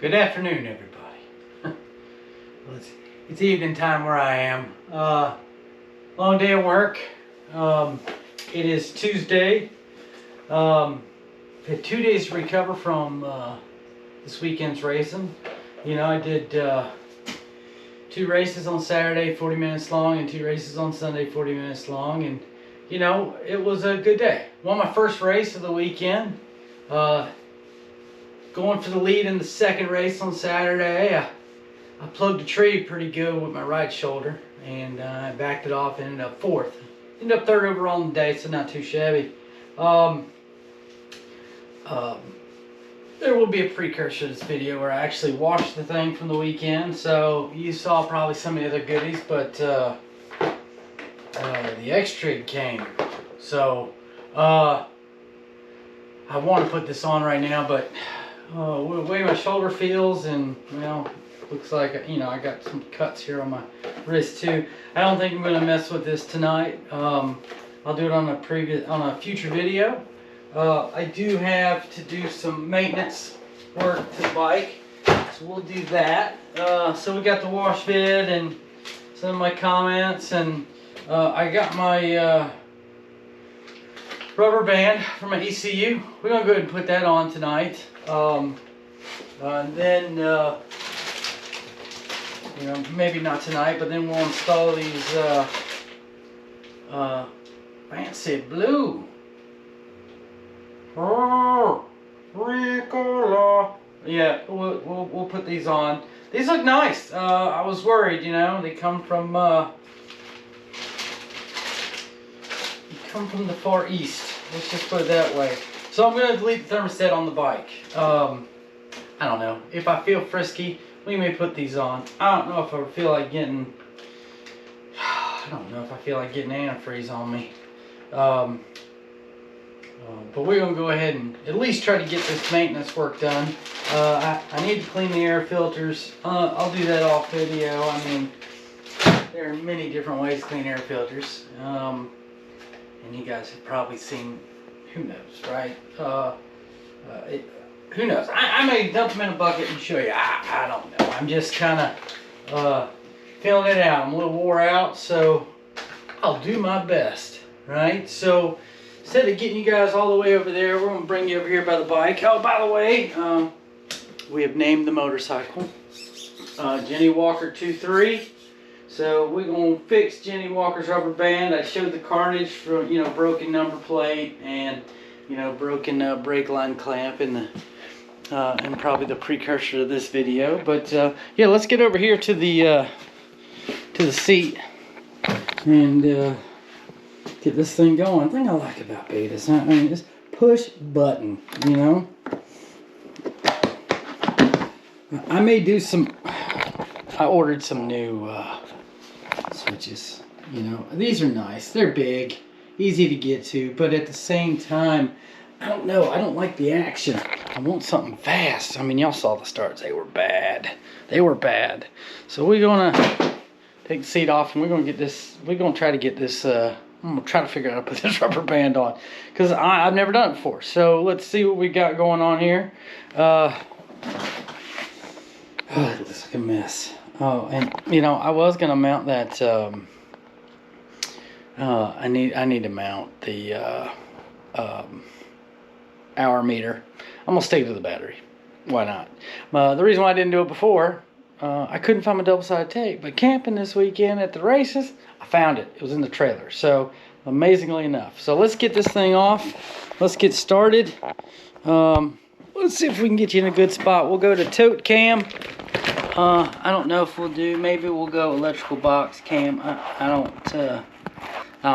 Good afternoon, everybody. Well, it's evening time where I am. Long day of work. It is Tuesday. Had 2 days to recover from this weekend's racing. You know, I did 2 races on Saturday, 40 minutes long, and 2 races on Sunday, 40 minutes long. And, you know, it was a good day. Won my first race of the weekend. Going for the lead in the second race on Saturday. I plugged a tree pretty good with my right shoulder, and I backed it off and ended up 4th. Ended up 3rd overall in the day, so not too shabby. There will be a precursor to this video where I actually washed the thing from the weekend, so you saw probably some of the other goodies, but the X-Trig came. So I want to put this on right now, but the way my shoulder feels, and well, looks like, you know, I got some cuts here on my wrist too. I don't think I'm going to mess with this tonight. I'll do it on a future video. I do have to do some maintenance work to the bike, so we'll do that. So we got the wash vid and some of my comments, and I got my rubber band for my ECU. We're gonna go ahead and put that on tonight. And then you know, maybe not tonight, but then we'll install these fancy blue. Oh, Ricola. Yeah, we'll put these on. These look nice. I was worried, you know, they come from the Far East. Let's just put it that way. So I'm going to delete the thermostat on the bike. I don't know. If I feel frisky, we may put these on. I don't know if I feel like getting... antifreeze on me. But we're going to go ahead and at least try to get this maintenance work done. I need to clean the air filters. I'll do that off video. I mean, there are many different ways to clean air filters. And you guys have probably seen, who knows, right? Who knows? I may dump them in a bucket and show you. I don't know. I'm just kind of feeling it out. I'm a little wore out, so I'll do my best, right? So instead of getting you guys all the way over there, we're going to bring you over here by the bike. Oh, by the way, we have named the motorcycle Jenny Walker 2-3. So we're going to fix Jenny Walker's rubber band. I showed the carnage from, you know, broken number plate and, you know, broken brake line clamp in the and probably the precursor to this video. But yeah, let's get over here to the seat and get this thing going. The thing I like about betas, I mean, just push button, you know. I may do some. I ordered some new switches. You know, these are nice. They're big, easy to get to, but at the same time, I don't know. I don't like the action. I want something fast. I mean, y'all saw the starts. They were bad. They were bad. So we're gonna take the seat off, and we're gonna get this. We're gonna try to get this. I'm gonna try to figure out how to put this rubber band on, because I've never done it before. So let's see what we got going on here. Oh, it looks like a mess. Oh, and you know, I was gonna mount that. I need to mount the hour meter. I'm gonna stick to the battery. Why not? The reason why I didn't do it before, I couldn't find my double-sided tape. But camping this weekend at the races, I found it. It was in the trailer. So amazingly enough. So let's get this thing off. Let's get started. Let's see if we can get you in a good spot. We'll go to tote cam. I don't know if we'll do. Maybe we'll go electrical box cam. I don't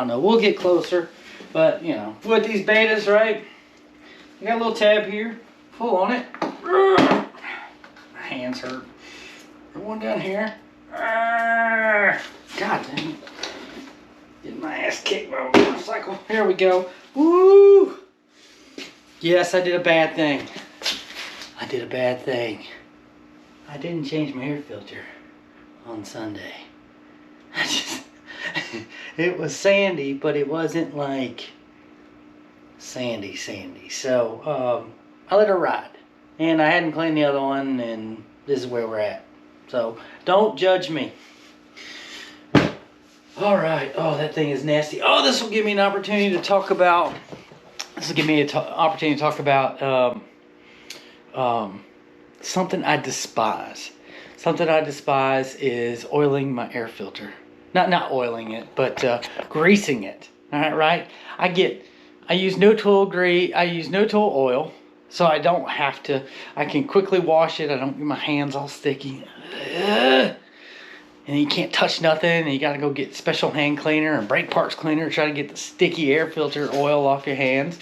know. We'll get closer. But you know, with these betas, right? You got a little tab here. Pull on it. My hands hurt. One down here. God dang it. Getting my ass kicked by a motorcycle. Here we go. Woo! Yes, I did a bad thing. I did a bad thing. I didn't change my air filter on Sunday. It was sandy, but it wasn't like sandy. So I let her ride. and I hadn't cleaned the other one, and this is where we're at. So don't judge me. All right. Oh, that thing is nasty. Oh, this will give me an opportunity to talk about. This will give me an opportunity to talk about something I despise. Something I despise is oiling my air filter. Not oiling it, but greasing it. All right. I use no-till oil, so I don't have to. I can quickly wash it. I don't get my hands all sticky. Ugh. And you can't touch nothing, and you gotta go get special hand cleaner and brake parts cleaner to try to get the sticky air filter oil off your hands.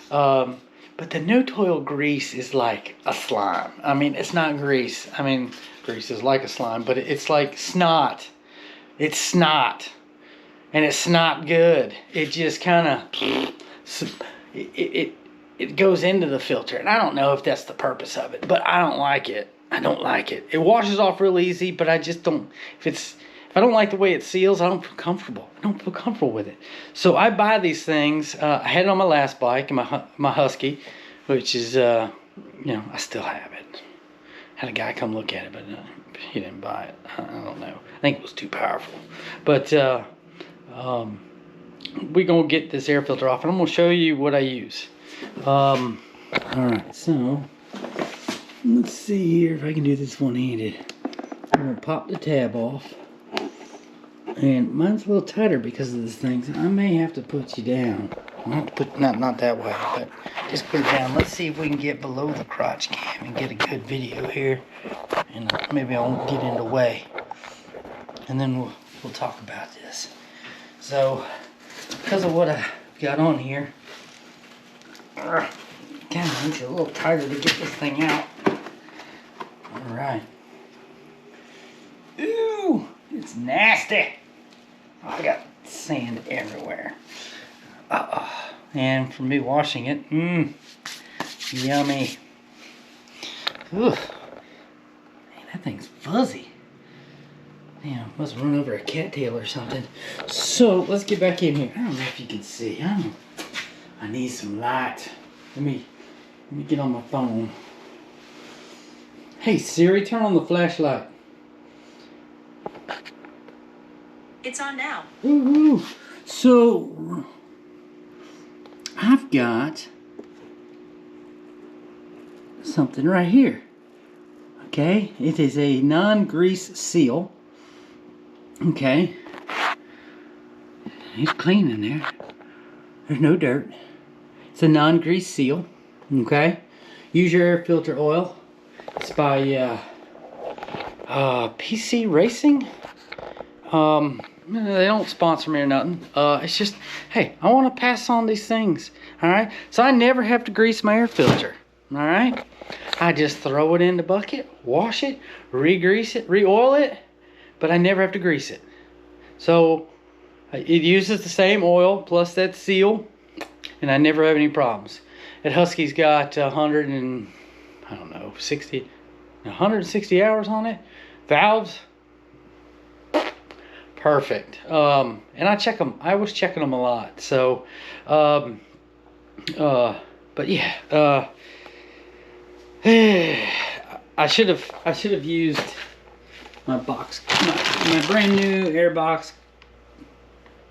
But the no-till grease is like a slime. I mean, it's not grease. I mean, grease is like a slime, but it's like snot. It's snot. And it's not good. It just kind of, it goes into the filter. And I don't know if that's the purpose of it, but I don't like it. I don't like it. It washes off real easy, but I just don't. If I don't like the way it seals, I don't feel comfortable. I don't feel comfortable with it. So I buy these things. I had it on my last bike, my Husky, which is I still have it. Had a guy come look at it, but he didn't buy it. I don't know. I think it was too powerful. But we're gonna get this air filter off, and I'm gonna show you what I use. All right, so. Let's see here if I can do this one-handed. I'm going to pop the tab off. And mine's a little tighter because of this thing, so I may have to put you down. I'll have to put, not that way, but just put it down. Let's see if we can get below the crotch cam and get a good video here. And maybe I won't get in the way. And then we'll talk about this. So, because of what I got on here, kind of makes it a little tighter to get this thing out. Alright. Ooh, it's nasty. Oh, I got sand everywhere. And from me washing it, yummy. Ooh, man, that thing's fuzzy. Damn, must run over a cattail or something. So, let's get back in here. I don't know if you can see. I need some light. Let me get on my phone. Hey Siri, turn on the flashlight. It's on now. Ooh. So I've got something right here. Okay, it is a non-grease seal. Okay, it's clean in there. There's no dirt. It's a non-grease seal. Okay, use your air filter oil. It's by PC Racing. They don't sponsor me or nothing. It's just, hey, I want to pass on these things. All right, so I never have to grease my air filter. All right, I just throw it in the bucket, wash it, re-grease it, re-oil it, but I never have to grease it. So it uses the same oil plus that seal, and I never have any problems. That Husky's got 160 hours on it. Valves, perfect. And I check them. I was checking them a lot. So, but yeah. I should have used my box, my brand new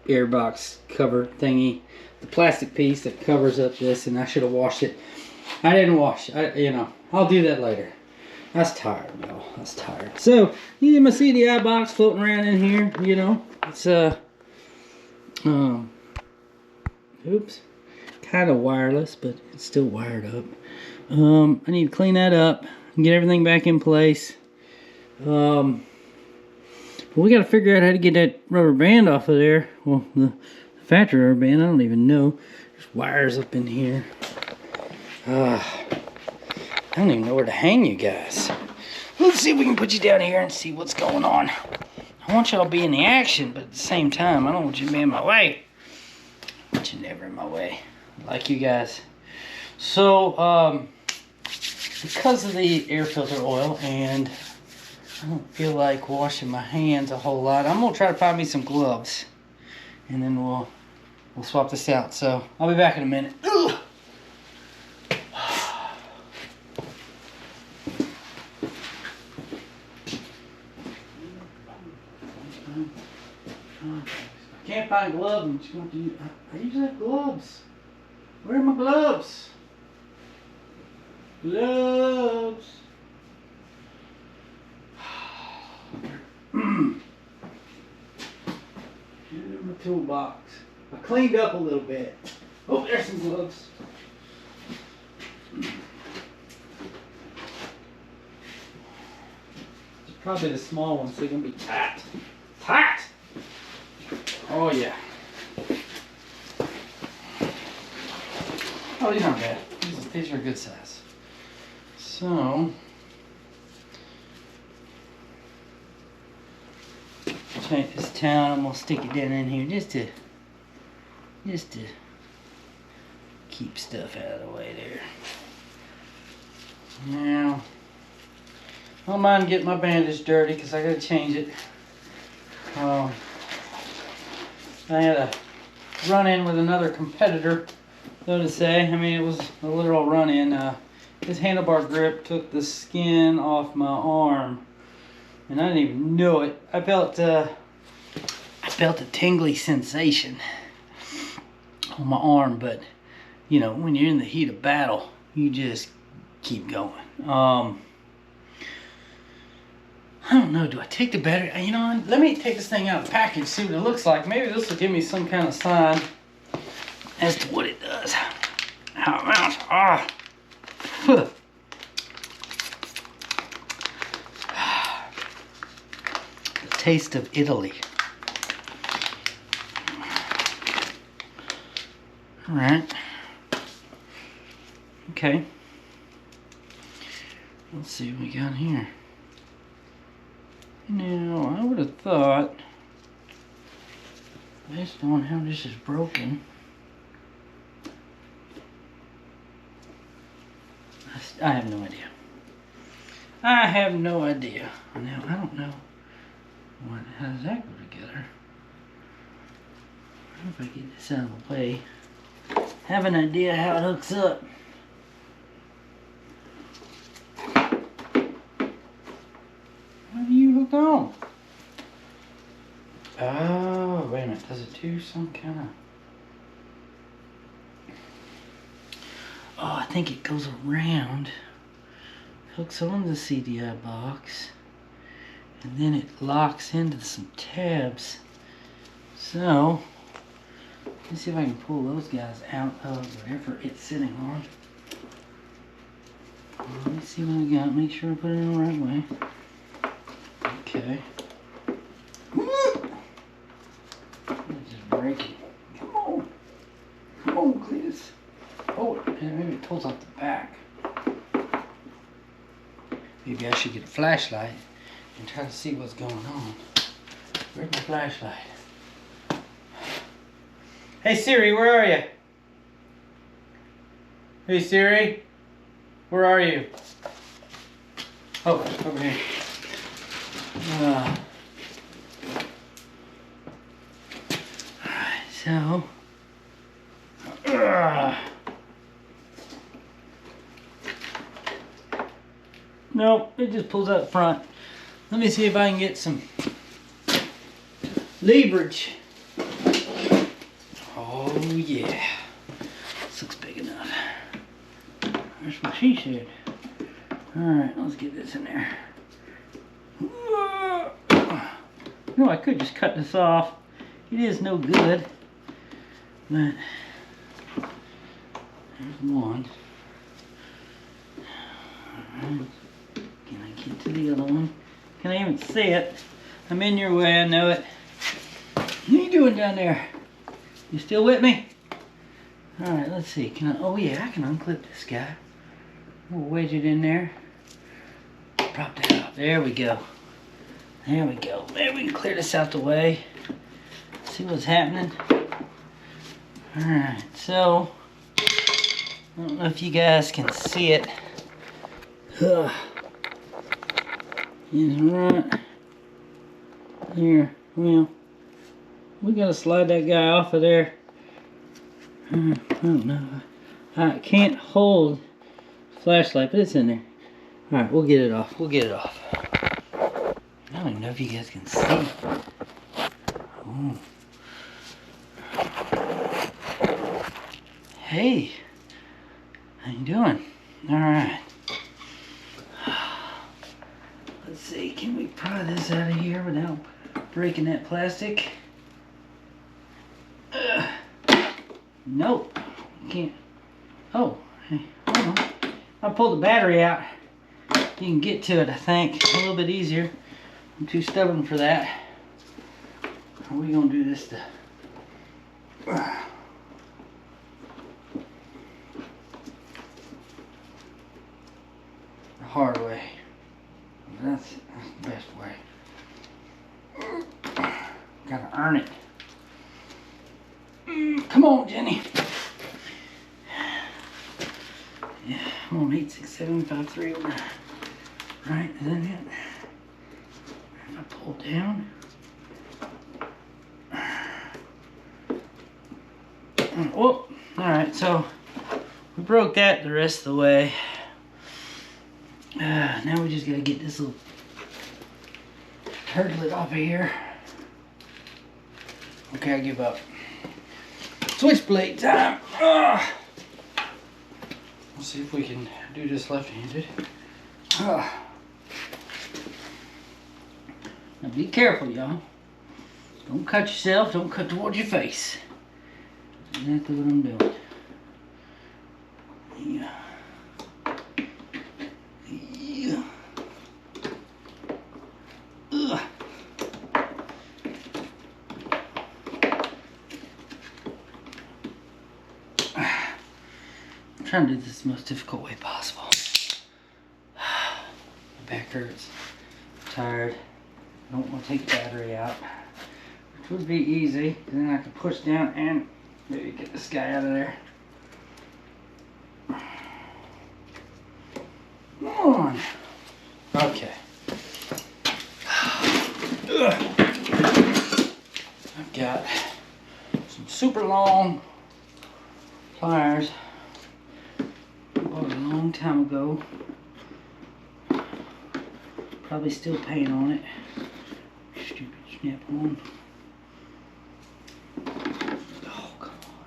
airbox cover thingy, the plastic piece that covers up this, and I should have washed it. I didn't wash. I'll do that later. That's tired, y'all. That's tired. So, you see my CDI box floating around in here, It's, oops. Kind of wireless, but it's still wired up. I need to clean that up and get everything back in place. But we got to figure out how to get that rubber band off of there. Well, the factory rubber band, I don't even know. There's wires up in here. I don't even know where to hang you guys. Let's see if we can put you down here and see what's going on. I want y'all to be in the action, but at the same time, I don't want you to be in my way. But you're never in my way. I like you guys. So, because of the air filter oil, and I don't feel like washing my hands a whole lot, I'm going to try to find me some gloves. And then we'll swap this out. So, I'll be back in a minute. Ugh. I can't find gloves. I'm just going to use, I usually have gloves. Where are my gloves? Gloves. In my toolbox. I cleaned up a little bit. Oh, there's some gloves. It's probably the small ones, so they're gonna be tight. Tight! Oh yeah. Oh, these aren't bad. These are a good size. So, take this towel. I'm gonna stick it down in here just to keep stuff out of the way there. Now, I don't mind getting my bandage dirty because I gotta change it. I had a run-in with another competitor, so to say. I mean, it was a literal run-in. This handlebar grip took the skin off my arm, and I didn't even know it. I felt a tingly sensation on my arm, but you know, when you're in the heat of battle, you just keep going. I don't know, do I take the battery? You know, let me take this thing out of the package, see what it looks like. Maybe this will give me some kind of sign as to what it does. How it mounts. The taste of Italy. All right. Okay. Let's see what we got here. Now, I would have thought, based on how this is broken, I have no idea. I have no idea. Now, I don't know how does that go together. I hope I get this out of the way. Have an idea how it hooks up. How do you hook on? Oh, wait a minute. Does it do some kind of... Oh, I think it goes around, hooks on the CDI box, and then it locks into some tabs. So, let's see if I can pull those guys out of whatever it's sitting on. Let me see what I got. Make sure I put it in the right way. Okay. It's just breaking. Come on. Come on, Cletus. Oh, and maybe it pulls off the back. Maybe I should get a flashlight and try to see what's going on. Where's my flashlight? Hey Siri, where are you? Hey Siri, where are you? Oh, over here. Alright, so... Nope, it just pulls out front. Let me see if I can get some leverage. Oh yeah, this looks big enough. That's what she said. Alright, let's get this in there. No, I could just cut this off. It is no good. But there's one. Alright. Can I get to the other one? Can I even see it? I'm in your way, I know it. What are you doing down there? You still with me? Alright, let's see. Can I? Oh yeah, I can unclip this guy. We'll wedge it in there. Prop that up. There we go. There we go. Maybe we can clear this out the way. See what's happening. Alright, so I don't know if you guys can see it. Ugh. Is right here. Well, we gotta slide that guy off of there. I don't know. I can't hold the flashlight, but it's in there. Alright, we'll get it off. We'll get it off. I don't even know if you guys can see Oh. Hey, how you doing? All right. Let's see, can we pry this out of here without breaking that plastic? Nope, can't. Oh, hey, hold on. I pulled the battery out. You can get to it, I think, a little bit easier. I'm too stubborn for that. How are we gonna do this the hard way? That's the best way. Gotta earn it. Come on, Jenny. Yeah, I'm on 86753. Right, is that it? If I pull down. Oh, alright, so we broke that the rest of the way. Now we just gotta get this little turtlet off of here. Okay, I give up. Switchblade time. Let's see if we can do this left-handed. Now be careful, y'all. Don't cut yourself. Don't cut towards your face. That's exactly what I'm doing. Yeah. Yeah. Ugh. I'm trying to do this the most difficult way possible. My back hurts. I'm tired. I don't want to take the battery out. Which would be easy. Then I can push down and maybe get this guy out of there. Come on. Okay. I've got some super long pliers. I bought a long time ago. Probably still paint on it. Stupid snap on. Oh, come on.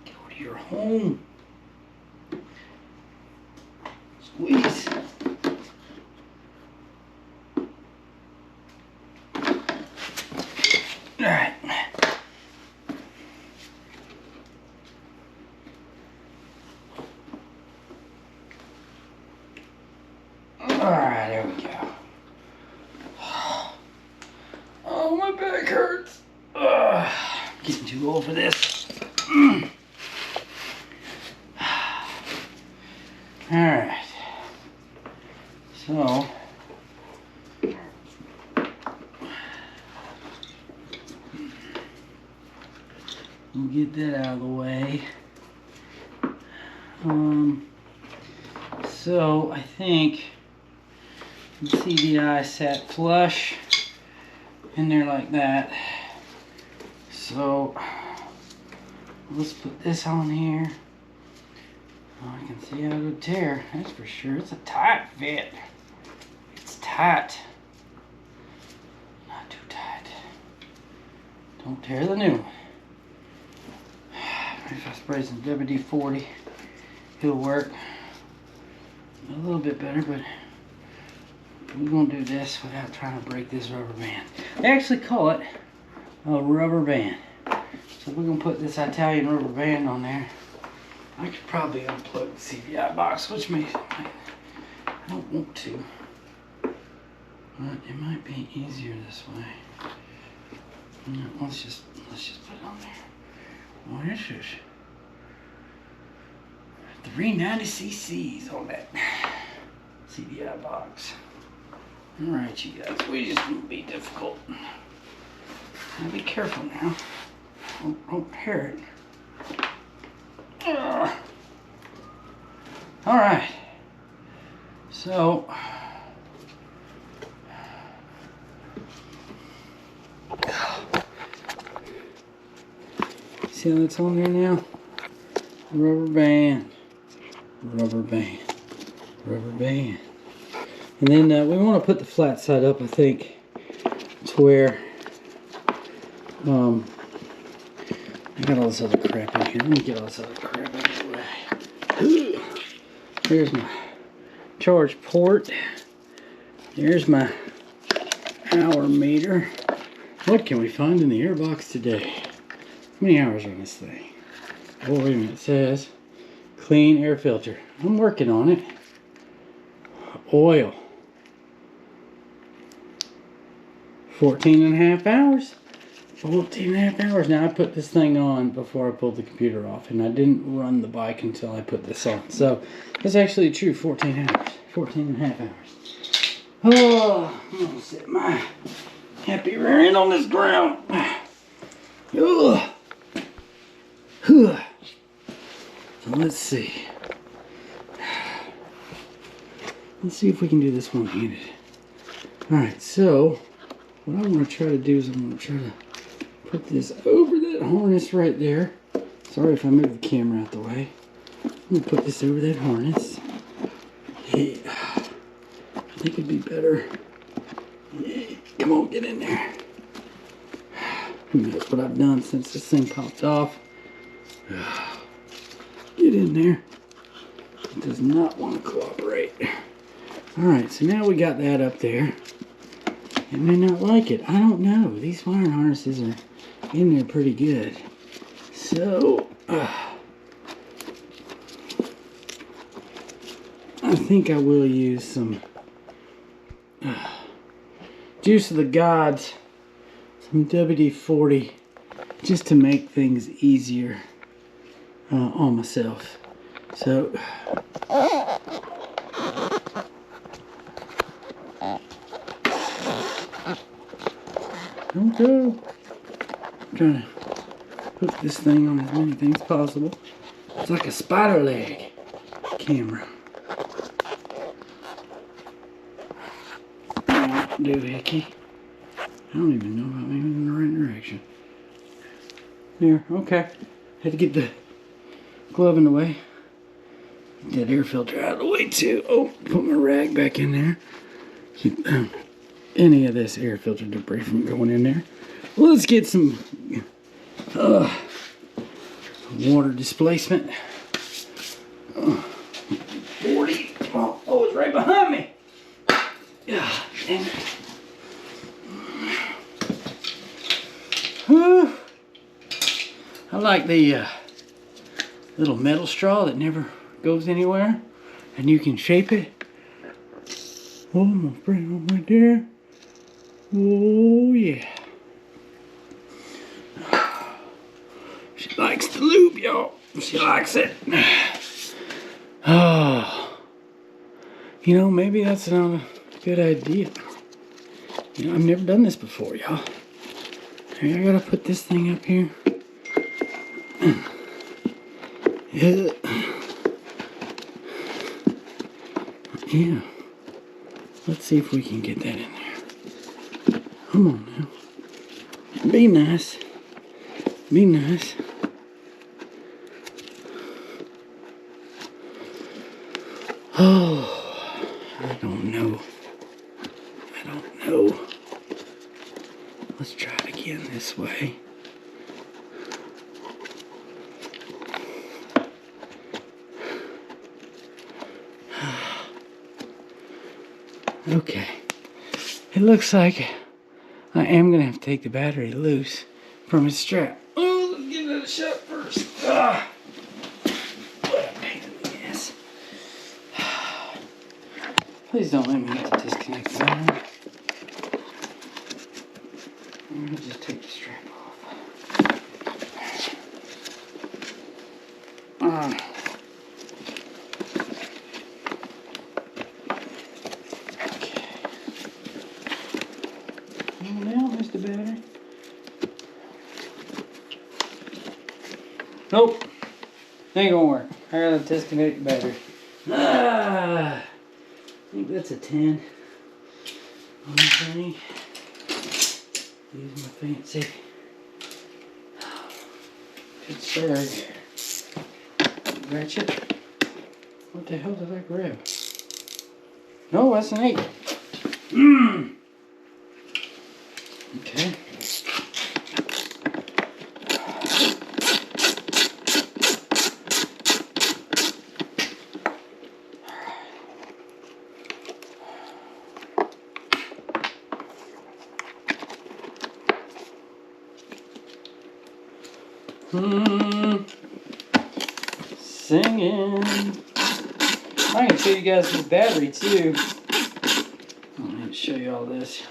Go to your home. Squeeze. Alright. Alright, there we go. Oh, my back hurts. Getting too old for this. Alright. So, we'll get that out of the way. So I think the CDI sat flush in there like that. So let's put this on here. Oh, I can see how it would tear, that's for sure. It's a tight fit. It's tight. Not too tight. Don't tear the new one. If I spray some WD-40, it'll work a little bit better, but we're gonna do this without trying to break this rubber band. They actually call it a rubber band. So we're gonna put this Italian rubber band on there. I could probably unplug the CDI box, which means I don't want to, but it might be easier this way. No, let's just put it on there. What is this? 390 cc's on that CDI box. Alright, you guys, we just gonna be difficult. Now be careful now. Don't tear it. Alright. So see how that's on there now? Rubber band. Rubber band. Rubber band. And then we want to put the flat side up, I think, to where I got all this other crap in here. Let me get all this other crap out of the way. Here's my charge port. Here's my hour meter. What can we find in the airbox today? How many hours are on this thing? Oh, wait a minute. It says clean air filter. I'm working on it. Oil. 14 and a half hours. 14 and a half hours. Now I put this thing on before I pulled the computer off, and I didn't run the bike until I put this on. So it's actually true, 14 hours. 14 and a half hours. Oh, I'm gonna sit my happy rear end on this ground. Ugh. So let's see. Let's see if we can do this one-handed. Alright, so what I'm going to try to do is I'm going to try to put this over that harness right there. Sorry if I move the camera out the way. I'm going to put this over that harness. Yeah. I think it'd be better. Yeah. Come on, get in there. That's what I've done since this thing popped off. Get in there. It does not want to cooperate. Alright, so now we got that up there. It may not like it. I don't know. These wiring harnesses are in there pretty good. So, I think I will use some Juice of the Gods, some WD-40, just to make things easier on myself. So, don't go. I'm trying to put this thing on as many things as possible. It's like a spider leg camera. Doohickey. I don't even know if I'm even in the right direction. There, okay. Had to get the glove in the way. Get that air filter out of the way too. Oh, put my rag back in there. Keep any of this air filter debris from going in there. Well, let's get some water displacement. 40. Oh, it's right behind me. Yeah, dang it. Whew. I like the little metal straw that never goes anywhere, and you can shape it. Oh, I'm gonna spray it on right there. Oh yeah. She likes the lube, y'all. She likes it. Oh, you know, maybe that's not a good idea. You know, I've never done this before, y'all. I gotta put this thing up here. Yeah. Yeah. Let's see if we can get that in there. Come on now. Be nice. Be nice. Oh, I don't know. I don't know. Let's try it again this way. Okay. It looks like I am going to have to take the battery loose from its strap. Oh, let's get it shut first. Ah. What a pain in the ass. Please don't let me have to disconnect the battery. I'm going to just take the strap off. Okay. Now, Mr. Battery. Nope. Ain't gonna work. I gotta disconnect the battery. I think that's a 10. One thing. Use my fancy Pittsburgh ratchet. What the hell did I grab? No, that's an 8. Okay. Singing. I can show you guys this battery too. Let me show you all this.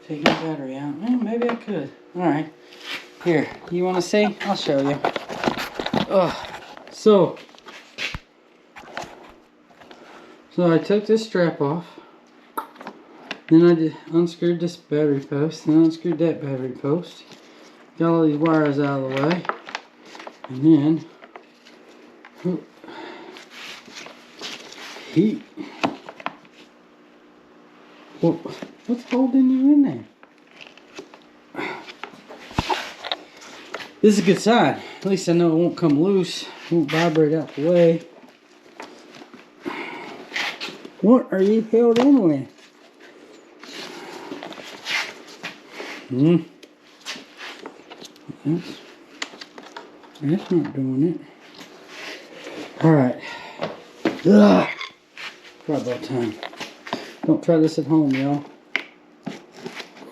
Taking the battery out. Well, maybe I could. Alright. Here, you want to see? I'll show you. So I took this strap off. Then I just unscrewed this battery post. Then I unscrewed that battery post. Got all these wires out of the way. And then heat. What's holding you in there? This is a good sign. At least I know it won't come loose. It won't vibrate out the way. What are you held in with? That's not doing it. Alright. Probably about time. Don't try this at home, y'all.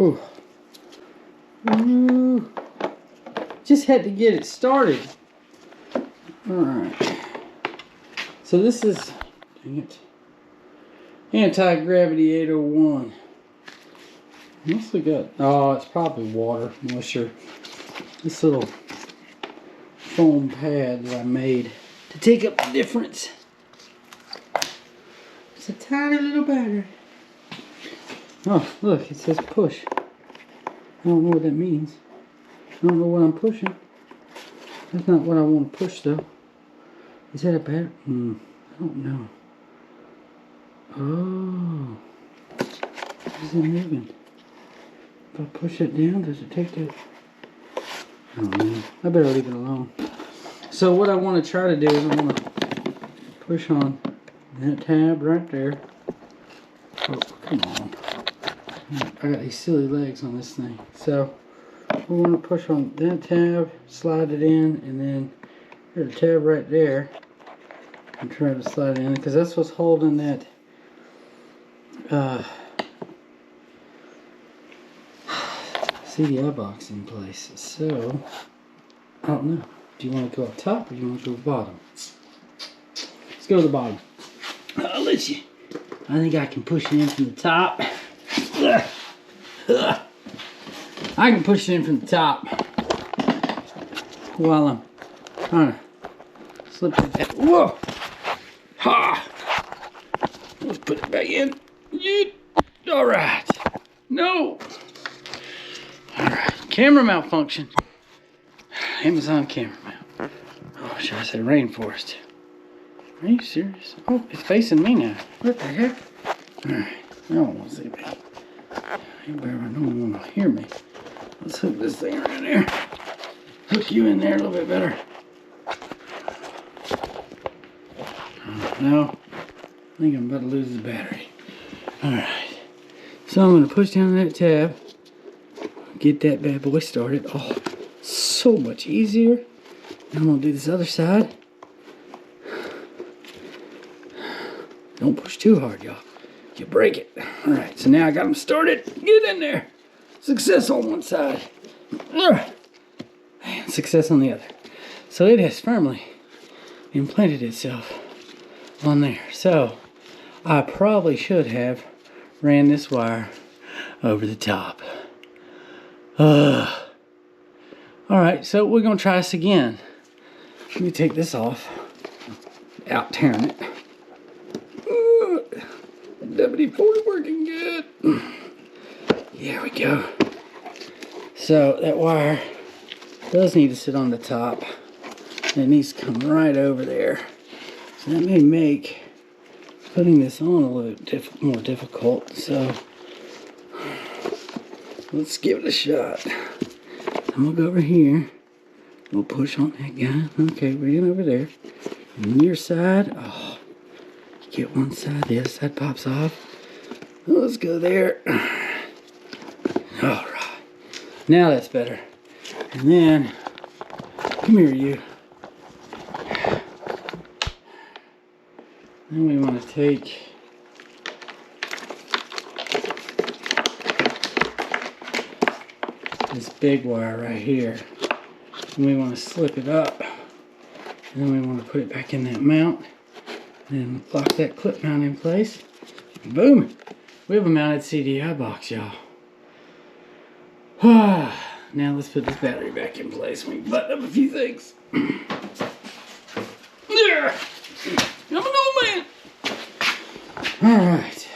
Ooh. Just had to get it started. Alright. So this is, dang it, anti-gravity 801. Mostly got, it's probably water, moisture. This little foam pad that I made to take up the difference. It's a tiny little battery. Oh, look, it says push. I don't know what that means. I don't know what I'm pushing. That's not what I want to push, though. Is that a battery? I don't know. Oh. Is it moving? If I push it down, does it take that? I don't know. I better leave it alone. So what I want to try to do is I want to push on that tab right there. Oh, come on. I got these silly legs on this thing. So we want to push on that tab, slide it in, and then there's a tab right there. And try to slide it in because that's what's holding that CDI box in place. So I don't know. Do you want to go up top or do you want to go bottom? Let's go to the bottom. I'll let you. I think I can push it in from the top. I can push it in from the top while I'm trying to slip it down. Whoa! Ha! Let's put it back in. All right. No. All right. Camera malfunction. Amazon camera mount. Oh, should I say rainforest? Are you serious? Oh, it's facing me now. What the heck? Alright, I don't want to see me. You better, I don't want to hear me. Let's hook this thing right in there. Hook you in there a little bit better. No, I think I'm about to lose the battery. Alright, so I'm going to push down that tab. Get that bad boy started. Oh, so much easier. And I'm going to do this other side. Don't push too hard, y'all. You break it. Alright, so now I got them started. Get in there. Success on one side. And success on the other. So it has firmly implanted itself on there. So I probably should have ran this wire over the top. Alright, so we're going to try this again. Let me take this off. Out tearing it. WD-40 working good. There we go. So that wire does need to sit on the top. It needs to come right over there. So that may make putting this on a little more difficult. So let's give it a shot. I'm gonna go over here. We'll push on that guy. Okay, we're in over there. And your side. Oh, you get one side, the other side pops off. Let's go there. All right. Now that's better. And then, come here, you. Then we want to take this big wire right here. And we want to slip it up. And then we want to put it back in that mount. And lock that clip mount in place. And boom! We have a mounted CDI box, y'all. Now let's put this battery back in place. We can button up a few things. There! I'm an old man! Alright.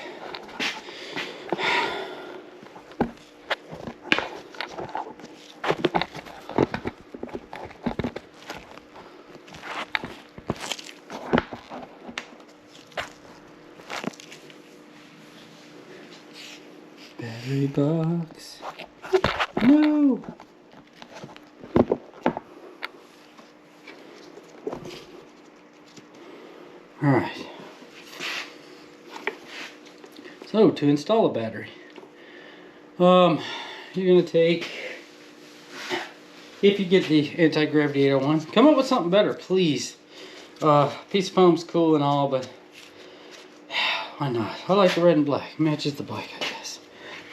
Battery box. No! Alright. So, to install a battery. You're going to take, if you get the anti-gravity 801, come up with something better, please. Piece of foam's cool and all, but why not? I like the red and black. It matches the bike, I guess.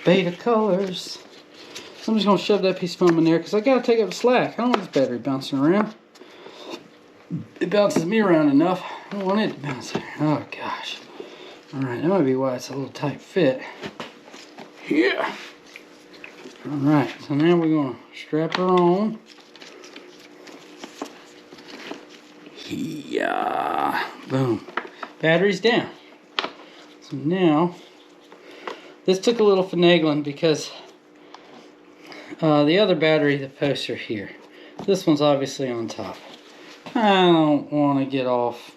Beta colors. So I'm just going to shove that piece of foam in there because I got to take up the slack. I don't want this battery bouncing around. It bounces me around enough. I don't want it to bounce. Oh, gosh. Alright, that might be why it's a little tight fit. Yeah. Alright, so now we're going to strap her on. Yeah. Boom. Battery's down. So now, this took a little finagling because the other battery, the posts are here. This one's obviously on top. I don't want to get off.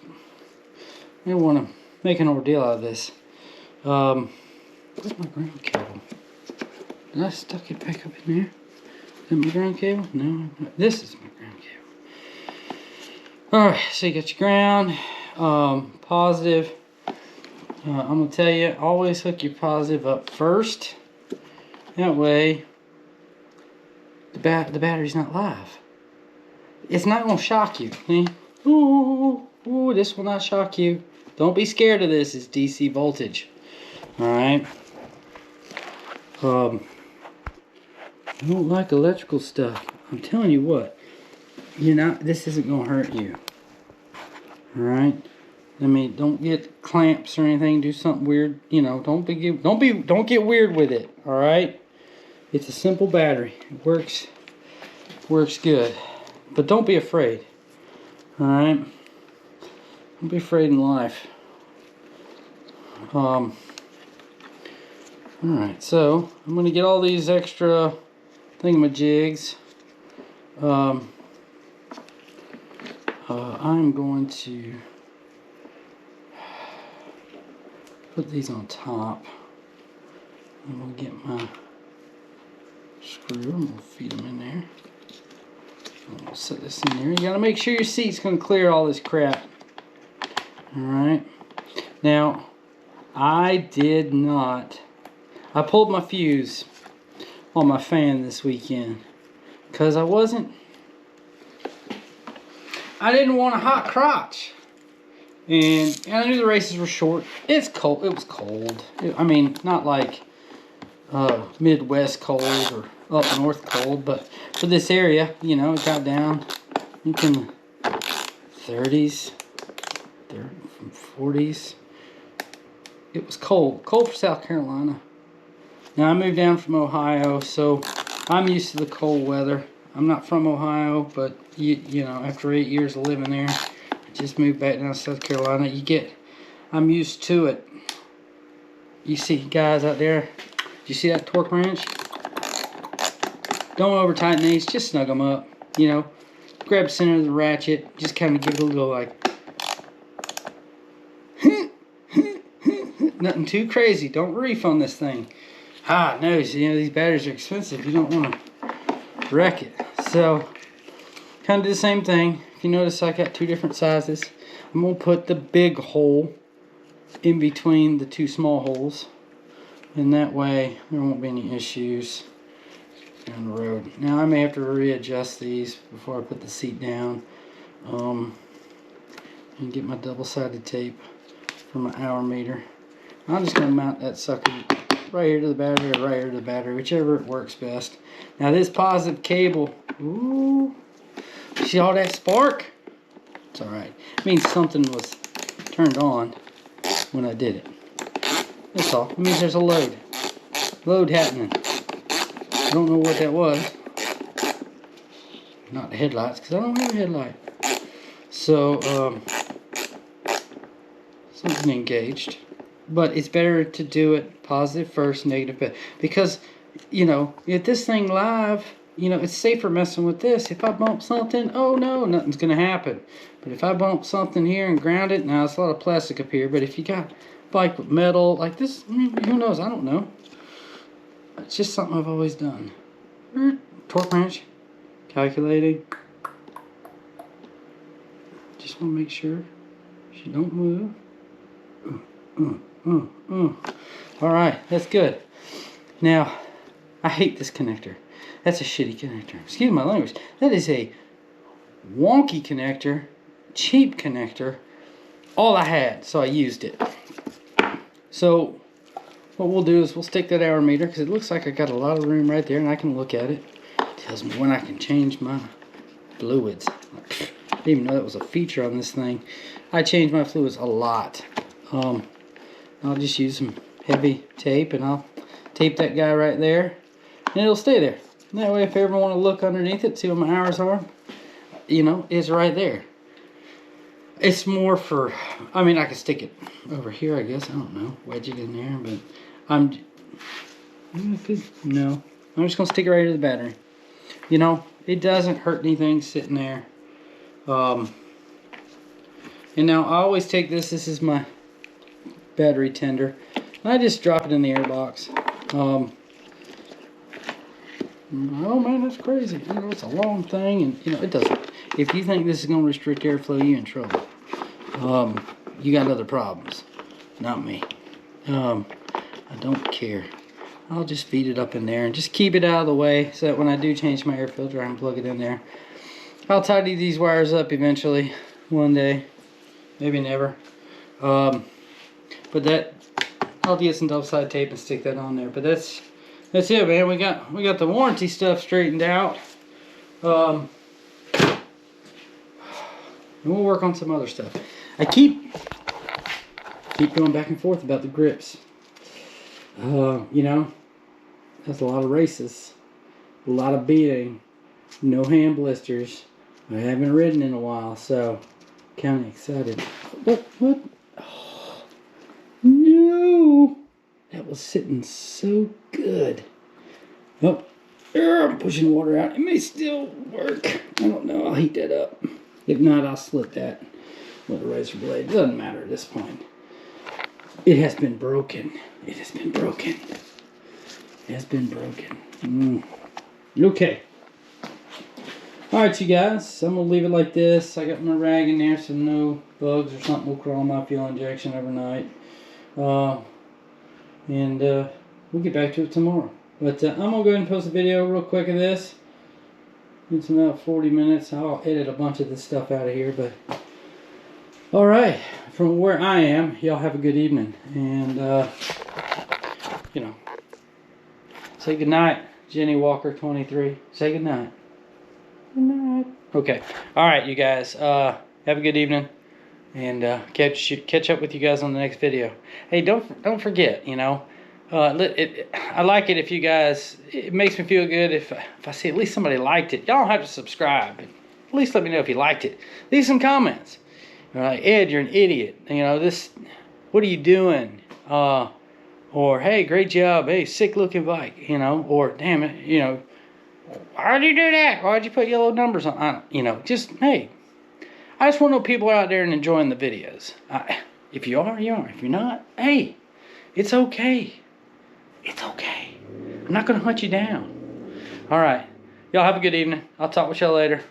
I don't want to make an ordeal out of this. Where's my ground cable? Did I stuck it back up in there? Is that my ground cable? No, this is my ground cable. Alright, so you got your ground, positive. I'm going to tell you, always hook your positive up first. That way, the battery's not live. It's not going to shock you. See? Ooh, this will not shock you. Don't be scared of this. It's DC voltage. Alright. I don't like electrical stuff. I'm telling you what. This isn't going to hurt you. Alright. I mean, don't get clamps or anything. Do something weird. Don't get weird with it. All right. It's a simple battery. It works good. But don't be afraid. All right. Don't be afraid in life. All right. So I'm gonna get all these extra thingamajigs. I'm going to put these on top. I'm going to get my screw. I'm going to feed them in there. I'm going to set this in there. You got to make sure your seat's going to clear all this crap. Alright. Now, I pulled my fuse on my fan this weekend because I didn't want a hot crotch. And I knew the races were short. It's cold. It was cold. I mean, not like Midwest cold or up north cold, but for this area, it got down into the 30s, from 40s. It was cold. Cold for South Carolina. Now, I moved down from Ohio, so I'm used to the cold weather. I'm not from Ohio, but, after 8 years of living there, just moved back down to South Carolina. I'm used to it. You see guys out there, do you see that torque wrench? Don't over tighten these, just snug them up. Grab the center of the ratchet, just kind of give it a little like, nothing too crazy. Don't reef on this thing. No, these batteries are expensive. You don't want to wreck it. So, kind of do the same thing. If you notice, I got two different sizes. I'm going to put the big hole in between the two small holes. And that way, there won't be any issues down the road. Now, I may have to readjust these before I put the seat down. And get my double-sided tape for my hour meter. I'm just going to mount that sucker right here to the battery or right here to the battery, whichever it works best. Now, this positive cable, ooh, See all that spark? It's alright. It means something was turned on when I did it. That's all. It means there's a load. Load happening. I don't know what that was. Not the headlights, because I don't have a headlight. So, something engaged. But it's better to do it positive first, negative back. Because, you know, if this thing live, you know, it's safer messing with this. If I bump something, oh no, nothing's going to happen. But if I bump something here and ground it, now it's a lot of plastic up here. But if you got bike with metal like this, who knows? I don't know. It's just something I've always done. Torque wrench. Calculating. Just want to make sure she don't move. Alright, that's good. Now, I hate this connector. That's a shitty connector. Excuse my language. That is a wonky connector, cheap connector. All I had, so I used it. So, what we'll do is we'll stick that hour meter, because it looks like I got a lot of room right there, and I can look at it. Tells me when I can change my fluids. I didn't even know that was a feature on this thing. I change my fluids a lot. I'll just use some heavy tape, and I'll tape that guy right there, and it'll stay there. And that way, if I ever want to look underneath it, see what my hours are, you know, it's right there. It's more for, I mean, I could stick it over here, I guess. I don't know, wedge it in there, but I'm just gonna stick it right to the battery. You know, it doesn't hurt anything sitting there. And now I always take this. This is my battery tender. And I just drop it in the air box. Oh man, that's crazy. You know, it's a long thing, and you know it doesn't. If you think this is going to restrict airflow, you're in trouble. You got other problems, not me. I don't care. I'll just feed it up in there and just keep it out of the way so that when I do change my air filter, I can plug it in there. I'll tidy these wires up eventually, one day, maybe never. But that, I'll get some double side tape and stick that on there. But that's it, man. We got the warranty stuff straightened out. And we'll work on some other stuff. I keep going back and forth about the grips. You know, that's a lot of races, a lot of beating, no hand blisters. I haven't ridden in a while, so kind of excited. What? Oh, no! That was sitting so good. Oh, I'm pushing water out. It may still work. I don't know. I'll heat that up. If not, I'll split that with a razor blade. It doesn't matter at this point. It has been broken. It has been broken. It has been broken. Okay. Alright, you guys. I'm going to leave it like this. I got my rag in there so no bugs or something will crawl on my fuel injection overnight. And we'll get back to it tomorrow. But I'm going to go ahead and post a video real quick of this. It's about 40 minutes. I'll edit a bunch of this stuff out of here. But alright. From where I am, y'all have a good evening. And, you know, say goodnight, Jenny Walker 23. Say goodnight. Good night. Okay. Alright, you guys. Have a good evening. And catch up with you guys on the next video. Hey, don't forget, you know, I like it if you guys, it makes me feel good if I see at least somebody liked it. Y'all don't have to subscribe. At least let me know if you liked it. Leave some comments. You're like, Ed, you're an idiot. You know, this, what are you doing? Or, hey, great job. Hey, sick looking bike. You know, or, damn it, you know, why'd you do that? Why'd you put yellow numbers on? I don't, you know, just, hey, I just want to know people are out there and enjoying the videos. If you are, you are. If you're not, hey, it's okay. It's okay. I'm not going to hunt you down. All right. Y'all have a good evening. I'll talk with y'all later.